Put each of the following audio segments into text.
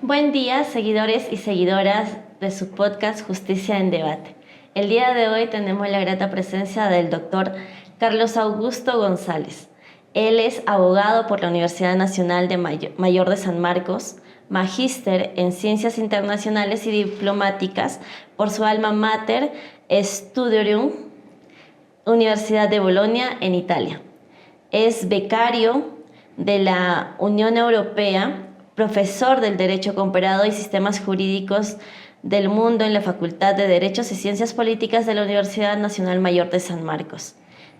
Buen día, seguidores y seguidoras de su podcast Justicia en Debate. El día de hoy tenemos la grata presencia del doctor Carlos Augusto González. Él es abogado por la Universidad Nacional de Mayor de San Marcos, magíster en Ciencias Internacionales y Diplomáticas por su alma mater Studium, Universidad de Bolonia, en Italia. Es becario de la Unión Europea, profesor del Derecho Comparado y Sistemas Jurídicos del Mundo en la Facultad de Derechos y Ciencias Políticas de la Universidad Nacional Mayor de San Marcos.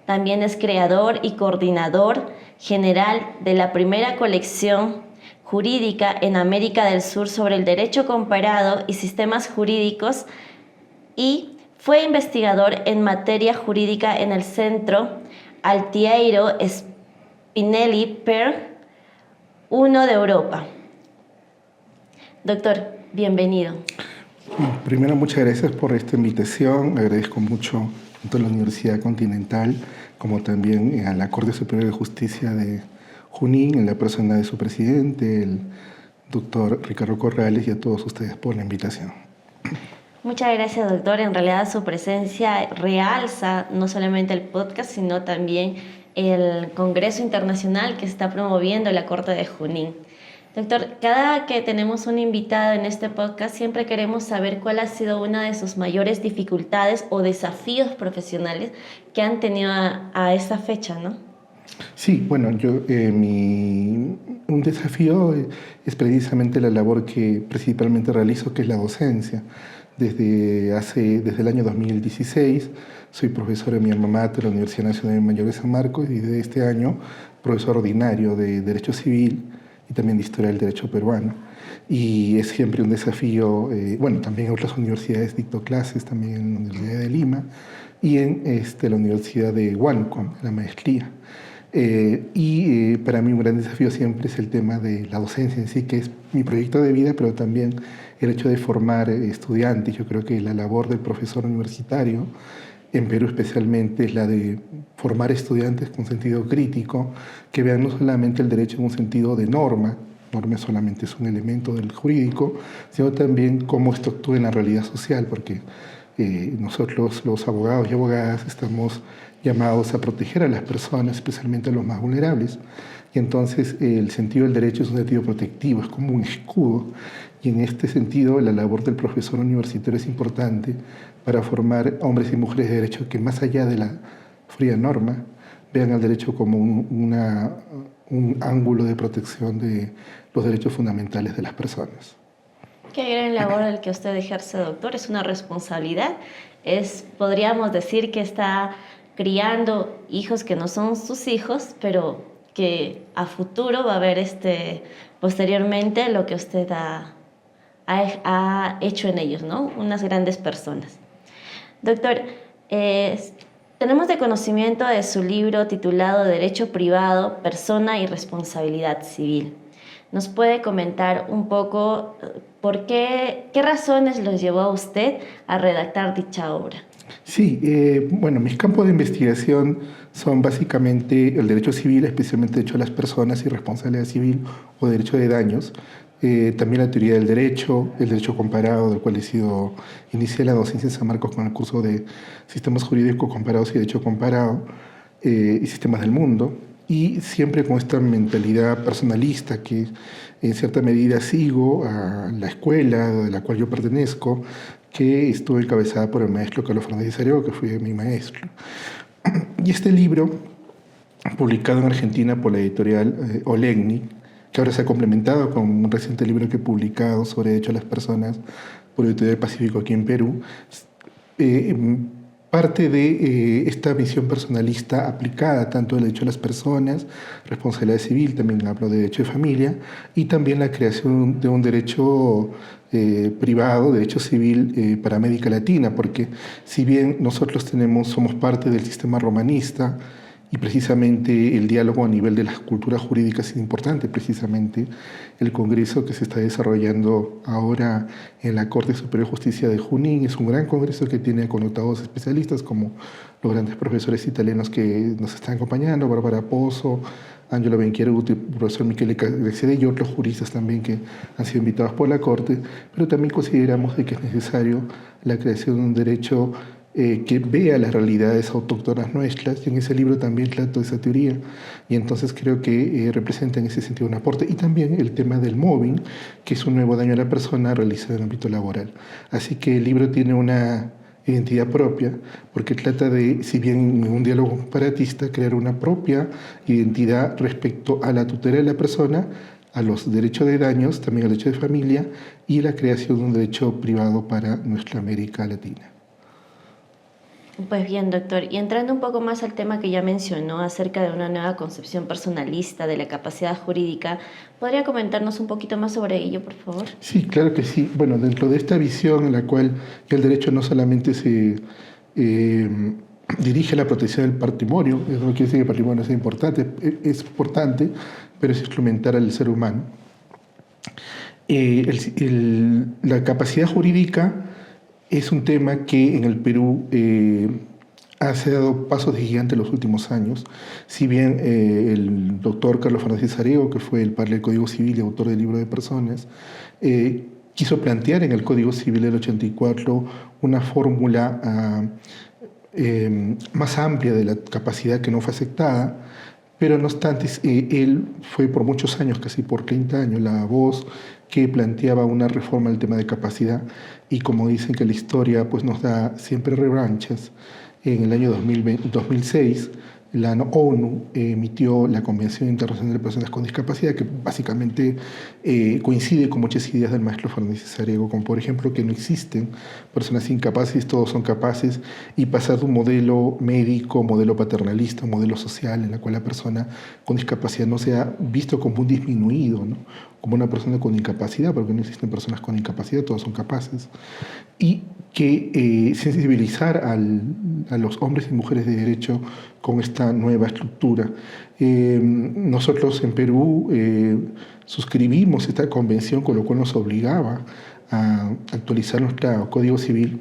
También es creador y coordinador general de la primera colección jurídica en América del Sur sobre el derecho comparado y sistemas jurídicos y fue investigador en materia jurídica en el Centro Altiero Spinelli per I de Europa. Doctor, bienvenido. Primero, muchas gracias por esta invitación. Agradezco mucho tanto a la Universidad Continental como también a la Corte Superior de Justicia de Junín, en la persona de su presidente, el doctor Ricardo Corrales, y a todos ustedes por la invitación. Muchas gracias, doctor. En realidad su presencia realza no solamente el podcast, sino también el Congreso Internacional que está promoviendo la Corte de Junín. Doctor, cada que tenemos un invitado en este podcast, siempre queremos saber cuál ha sido una de sus mayores dificultades o desafíos profesionales que han tenido a esta fecha, ¿no? Sí, bueno, un desafío es precisamente la labor que principalmente realizo, que es la docencia. Desde el año 2016 soy profesor en mi alma mater, la Universidad Nacional Mayor de San Marcos, y desde este año profesor ordinario de Derecho Civil y también de Historia del Derecho Peruano. Y es siempre un desafío, también en otras universidades dicto clases, también en la Universidad de Lima y en la Universidad de Huánuco, en la maestría. Para mí un gran desafío siempre es el tema de la docencia en sí, que es mi proyecto de vida, pero también el hecho de formar estudiantes. Yo creo que la labor del profesor universitario, en Perú especialmente, es la de formar estudiantes con sentido crítico, que vean no solamente el derecho en un sentido de norma solamente es un elemento del jurídico, sino también cómo esto actúa en la realidad social, porque nosotros los abogados y abogadas estamos llamados a proteger a las personas, especialmente a los más vulnerables. Y entonces el sentido del derecho es un sentido protectivo, es como un escudo. Y en este sentido la labor del profesor universitario es importante para formar hombres y mujeres de derecho que, más allá de la fría norma, vean al derecho como un ángulo de protección de los derechos fundamentales de las personas. Qué gran labor el que usted ejerce, doctor. Es una responsabilidad. Podríamos decir que está criando hijos que no son sus hijos, pero que a futuro va a ver posteriormente lo que usted ha hecho en ellos, ¿no? Unas grandes personas. Doctor, tenemos de conocimiento de su libro titulado Derecho Privado, Persona y Responsabilidad Civil. ¿Nos puede comentar un poco qué razones los llevó a usted a redactar dicha obra? Sí, mis campos de investigación son básicamente el derecho civil, especialmente derecho a las personas y responsabilidad civil o derecho de daños. También la teoría del derecho, el derecho comparado, del cual inicié la docencia en San Marcos con el curso de Sistemas Jurídicos Comparados y Derecho Comparado y Sistemas del Mundo. Y siempre con esta mentalidad personalista que en cierta medida sigo a la escuela de la cual yo pertenezco, que estuvo encabezada por el maestro Carlos Fernández Arió, que fue mi maestro. Y este libro, publicado en Argentina por la editorial Olegni, que ahora se ha complementado con un reciente libro que he publicado sobre derecho a las personas por la editorial Pacífico aquí en Perú, parte de esta visión personalista aplicada tanto al derecho a las personas, responsabilidad civil, también hablo de derecho de familia, y también la creación de un derecho privado, derecho civil para América Latina, porque si bien nosotros somos parte del sistema romanista, y precisamente el diálogo a nivel de las culturas jurídicas es importante. Precisamente el congreso que se está desarrollando ahora en la Corte Superior de Justicia de Junín es un gran congreso que tiene connotados especialistas como los grandes profesores italianos que nos están acompañando, Bárbara Pozzo, Ángelo Benchiaruti, el profesor Michele Cacciade y otros juristas también que han sido invitados por la Corte, pero también consideramos de que es necesario la creación de un derecho que vea las realidades autóctonas nuestras, y en ese libro también trato esa teoría, y entonces creo que representa en ese sentido un aporte, y también el tema del mobbing, que es un nuevo daño a la persona realizado en el ámbito laboral. Así que el libro tiene una identidad propia, porque trata de, si bien en un diálogo comparatista, crear una propia identidad respecto a la tutela de la persona, a los derechos de daños, también al derecho de familia, y la creación de un derecho privado para nuestra América Latina. Pues bien, doctor, y entrando un poco más al tema que ya mencionó acerca de una nueva concepción personalista de la capacidad jurídica, ¿podría comentarnos un poquito más sobre ello, por favor? Sí, claro que sí. Bueno, dentro de esta visión en la cual el derecho no solamente se dirige a la protección del patrimonio, eso no quiere decir que el patrimonio sea importante, es importante, pero es instrumental al ser humano. La capacidad jurídica es un tema que en el Perú ha dado pasos de gigante en los últimos años. Si bien el doctor Carlos Fernández Arego, que fue el padre del Código Civil y autor del libro de personas, quiso plantear en el Código Civil del 84 una fórmula más amplia de la capacidad que no fue aceptada, pero no obstante, él fue por muchos años, casi por 30 años, la voz que planteaba una reforma al tema de capacidad, y como dicen que la historia pues, nos da siempre revanchas, en el año 2006 la ONU emitió la Convención Internacional de Personas con Discapacidad, que básicamente coincide con muchas ideas del maestro Fernández Arego, como por ejemplo que no existen personas incapaces, todos son capaces, y pasar de un modelo médico, modelo paternalista, modelo social, en la cual la persona con discapacidad no sea visto como un disminuido, ¿no? Como una persona con incapacidad, porque no existen personas con incapacidad, todos son capaces, y que sensibilizar a los hombres y mujeres de derecho con esta nueva estructura. Nosotros en Perú suscribimos esta convención, con lo cual nos obligaba a actualizar nuestro Código Civil,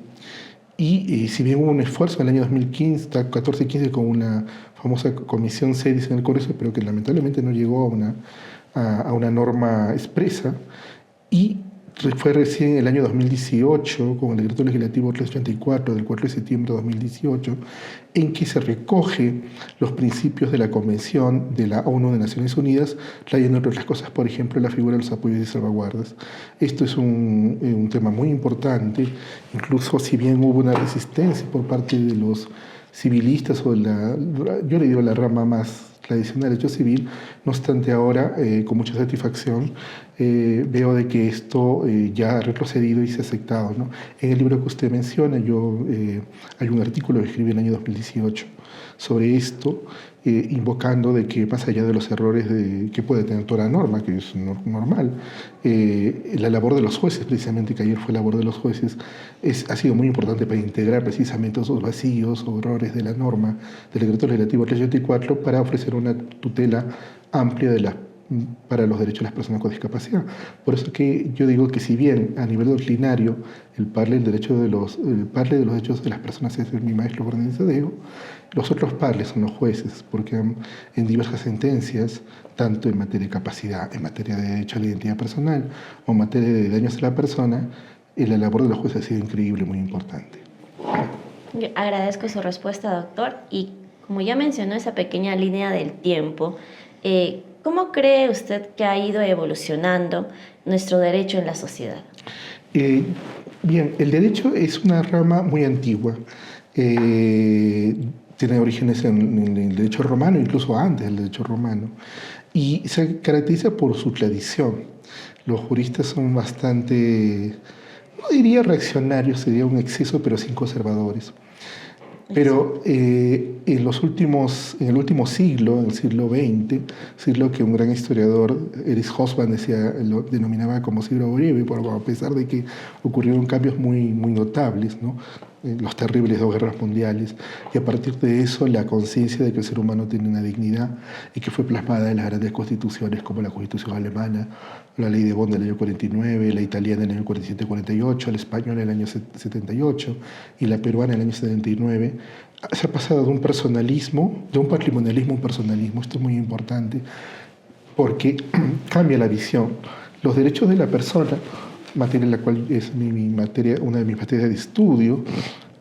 y si bien hubo un esfuerzo en el año 2015, 14-15, con una famosa comisión CEDIS en el Congreso, pero que lamentablemente no llegó a una norma expresa, y fue recién el año 2018, con el decreto legislativo 384 del 4 de septiembre de 2018, en que se recoge los principios de la Convención de la ONU de Naciones Unidas, trayendo entre otras cosas, por ejemplo, la figura de los apoyos y salvaguardas. Esto es un tema muy importante, incluso si bien hubo una resistencia por parte de los civilistas, yo le digo la rama más tradicional del derecho civil, no obstante ahora, con mucha satisfacción, veo de que esto ya ha retrocedido y se ha aceptado, ¿no? En el libro que usted menciona, hay un artículo que escribí en el año 2018 sobre esto, invocando de que más allá de los errores que puede tener toda la norma, que es normal, la labor de los jueces, precisamente, que ayer fue labor de los jueces, ha sido muy importante para integrar precisamente esos vacíos o errores de la norma del decreto legislativo 384 para ofrecer una tutela amplia para los derechos de las personas con discapacidad. Por eso que yo digo que si bien a nivel doctrinario el parle de los derechos de las personas es mi maestro Fernández Arego, los otros parles son los jueces, porque en diversas sentencias, tanto en materia de capacidad, en materia de derecho a la identidad personal o en materia de daños a la persona, la labor de los jueces ha sido increíble, muy importante. Agradezco su respuesta, doctor. Y como ya mencionó esa pequeña línea del tiempo, ¿cómo cree usted que ha ido evolucionando nuestro derecho en la sociedad? Bien, el derecho es una rama muy antigua. Tiene orígenes en el derecho romano, incluso antes del derecho romano, y se caracteriza por su tradición. Los juristas son bastante, no diría reaccionarios, sería un exceso, pero sin conservadores. Pero en el último siglo, en el siglo XX, siglo que un gran historiador, Erich Hobsbawm, lo denominaba como siglo breve, a pesar de que ocurrieron cambios muy notables, ¿no? Los terribles 2 guerras mundiales, y a partir de eso la conciencia de que el ser humano tiene una dignidad, y que fue plasmada en las grandes constituciones como la Constitución alemana, la Ley de Bonn del año 49, la italiana en el año 47-48, la española en el año 78 y la peruana en el año 79, se ha pasado de un personalismo, de un patrimonialismo a un personalismo. Esto es muy importante porque cambia la visión. Los derechos de la persona, materia en la cual es mi materia, una de mis materias de estudio,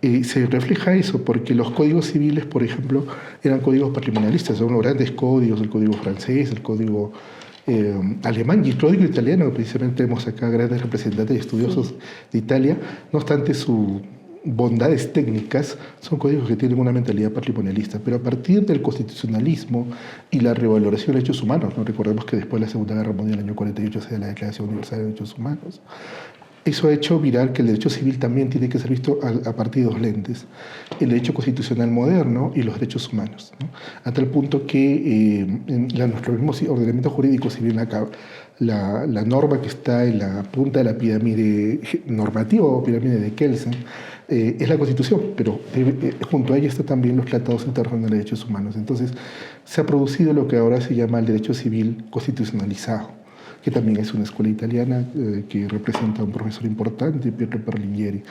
se refleja eso, porque los códigos civiles, por ejemplo, eran códigos patrimonialistas, son los grandes códigos, el código francés, el código alemán y el código italiano, precisamente tenemos acá grandes representantes y estudiosos de Italia, no obstante sus bondades técnicas, son códigos que tienen una mentalidad patrimonialista, pero a partir del constitucionalismo y la revaloración de derechos humanos, ¿no? Recordemos que después de la Segunda Guerra Mundial, en el año 48, se da la Declaración Universal de Derechos Humanos. Eso ha hecho viral que el derecho civil también tiene que ser visto a partir de dos lentes, el derecho constitucional moderno y los derechos humanos, ¿no? A tal punto que en nuestro mismo ordenamiento jurídico, si bien la norma que está en la punta de la pirámide normativa o pirámide de Kelsen, es la Constitución, pero junto a ella están también los tratados internacionales de derechos humanos. Entonces, se ha producido lo que ahora se llama el derecho civil constitucionalizado, que también es una escuela italiana que representa a un profesor importante, Pietro Perlingieri.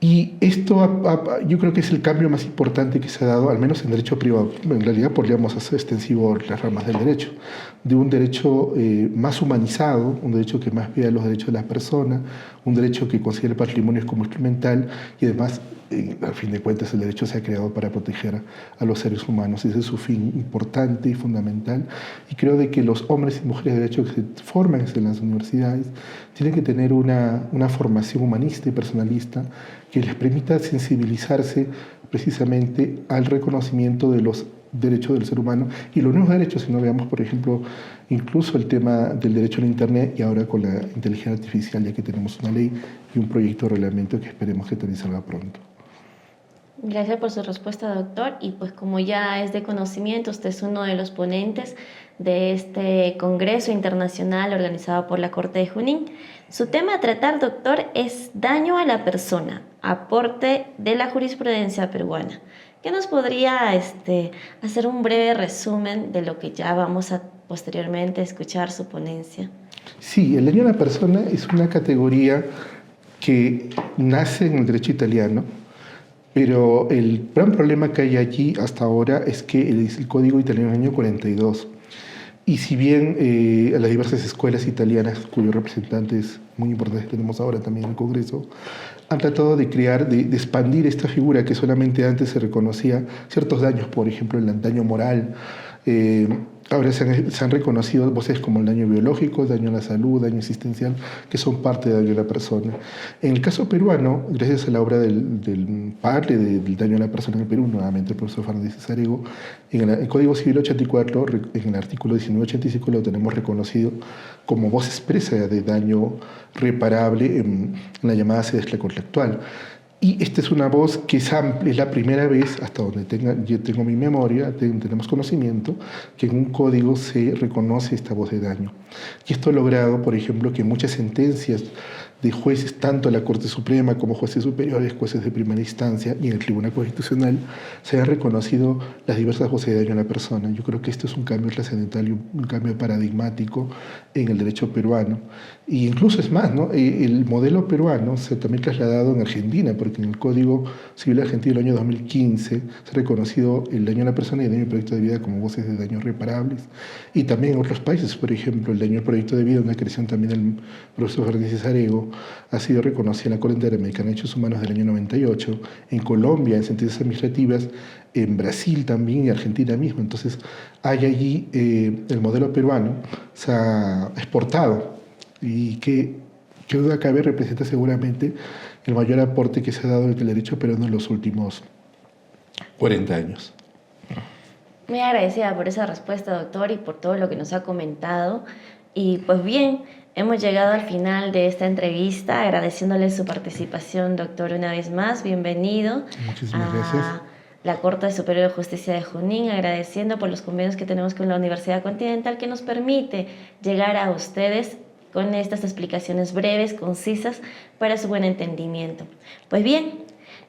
Y esto yo creo que es el cambio más importante que se ha dado, al menos en derecho privado. En realidad podríamos hacer extensivo las ramas del derecho, de un derecho más humanizado, un derecho que más vea los derechos de las personas, un derecho que considere el patrimonio como instrumental y además, al fin de cuentas, el derecho se ha creado para proteger a los seres humanos. Ese es su fin importante y fundamental. Y creo de que los hombres y mujeres de derecho que se forman en las universidades tienen que tener una formación humanista y personalista que les permita sensibilizarse precisamente al reconocimiento de los derechos del ser humano y los nuevos derechos, si no veamos, por ejemplo, incluso el tema del derecho al Internet y ahora con la inteligencia artificial, ya que tenemos una ley y un proyecto de reglamento que esperemos que también salga pronto. Gracias por su respuesta, doctor. Y pues como ya es de conocimiento, usted es uno de los ponentes de este Congreso Internacional organizado por la Corte de Junín. Su tema a tratar, doctor, es daño a la persona, aporte de la jurisprudencia peruana. ¿Qué nos podría hacer un breve resumen de lo que ya vamos a posteriormente escuchar su ponencia? Sí, el daño a la persona es una categoría que nace en el derecho italiano, pero el gran problema que hay allí hasta ahora es que el Código Italiano del año 42. Y si bien las diversas escuelas italianas, cuyos representantes muy importantes tenemos ahora también en el Congreso, han tratado de crear, de expandir esta figura que solamente antes se reconocía ciertos daños, por ejemplo, el daño moral. Ahora se han reconocido voces como el daño biológico, daño a la salud, daño existencial, que son parte del daño a la persona. En el caso peruano, gracias a la obra del padre del daño a la persona en el Perú, nuevamente el profesor Fernández Cesarego, en el Código Civil 84, en el artículo 1985, lo tenemos reconocido como voz expresa de daño reparable en la llamada sede extracontractual. Y esta es una voz que es amplia, es la primera vez, hasta donde yo tengo mi memoria, tenemos conocimiento, que en un código se reconoce esta voz de daño. Y esto ha logrado, por ejemplo, que muchas sentencias de jueces, tanto de la Corte Suprema como jueces superiores, jueces de primera instancia y en el Tribunal Constitucional, se han reconocido las diversas voces de daño a la persona. Yo creo que esto es un cambio trascendental y un cambio paradigmático en el derecho peruano. Y incluso es más, ¿no? El modelo peruano se ha también trasladado en Argentina, porque en el Código Civil Argentino del año 2015 se ha reconocido el daño a la persona y el daño al proyecto de vida como voces de daños reparables. Y también en otros países, por ejemplo, el daño al proyecto de vida, una creación también del profesor Fernández Cesarego, ha sido reconocida en la Corte Interamericana de Derechos Humanos del año 98, en Colombia, en sentencias administrativas, en Brasil también y Argentina mismo. Entonces, hay allí el modelo peruano se ha exportado y que duda cabe representa seguramente el mayor aporte que se ha dado en el derecho peruano en los últimos 40 años. Muy agradecida por esa respuesta, doctor, y por todo lo que nos ha comentado. Y pues bien, hemos llegado al final de esta entrevista, agradeciéndole su participación, doctor, una vez más. Bienvenido. Muchísimas gracias. La Corte Superior de Justicia de Junín, agradeciendo por los convenios que tenemos con la Universidad Continental que nos permite llegar a ustedes con estas explicaciones breves, concisas, para su buen entendimiento. Pues bien,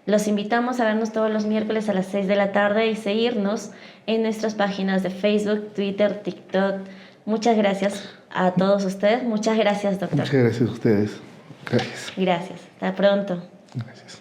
los invitamos a vernos todos los miércoles a las 6 de la tarde y seguirnos en nuestras páginas de Facebook, Twitter, TikTok. Muchas gracias a todos ustedes. Muchas gracias, doctor. Muchas gracias a ustedes. Gracias. Gracias. Hasta pronto. Gracias.